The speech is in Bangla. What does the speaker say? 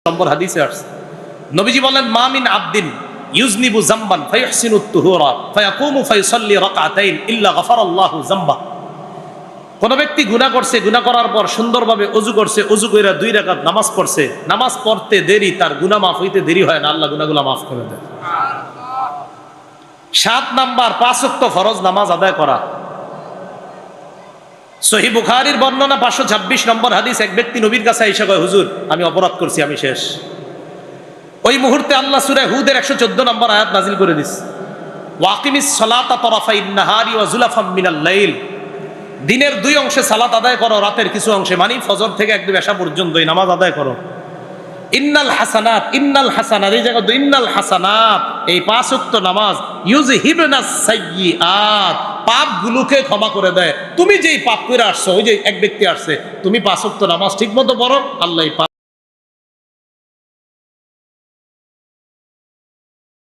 নম্বর হাদিসে আসছে। নবীজি বলেন, মা মিন আবদিন ইউজনিবু যামবান ফায়ুহসিনুত তুহুরা ফায়াকুমু ফায়ুসাল্লি রাকআতাইন ইল্লা গাফারাল্লাহু যামবা। কোন ব্যক্তি গুনাহ করছে, গুনাহ করার পর সুন্দরভাবে ওযু করছে, ওযু কইরা 2 রাকাত নামাজ পড়ছে, নামাজ পড়তে দেরি, তার গুনাহ মাফ হইতে দেরি হয় না, আল্লাহ গুনাহগুলো মাফ করে দেয়। 7 নাম্বার 5 ওয়াক্ত ফরজ নামাজ আদায় করা। সহিহ বুখারীর বর্ণনা 526 নম্বর হাদিস। এক ব্যক্তি নবীর কাছে এসে কয়, হুজুর আমি অপরাধ করছি, আমি শেষ। ওই মুহূর্তে আল্লাহ সূরা হুদের 114 নম্বর আয়াত নাজিল করে দিস, ওয়াকিমিস সালাতা তারাফাইন নাহারি ওয়া যুলাফাম মিনাল লাইল। দিনের 2 অংশে সালাত আদায় করো, রাতের কিছু অংশে, মানে ফজর থেকে একদম এশা পর্যন্ত এই নামাজ আদায় করো। ইন্নাল হাসানাত, ইন্নাল হাসানাত, এই জায়গা ইন্নাল হাসানাত, এই 5 ওয়াক্ত নামাজ ইউযহিবনাস সাইয়্যাত, পাপগুলোকে ক্ষমা করে দেয়। তুমি যেই পাপ করে আসছো, ওই যে এক ব্যক্তি আসছে, তুমি 5 ওয়াক্ত নামাজ ঠিকমতো পড়ো, আল্লাহ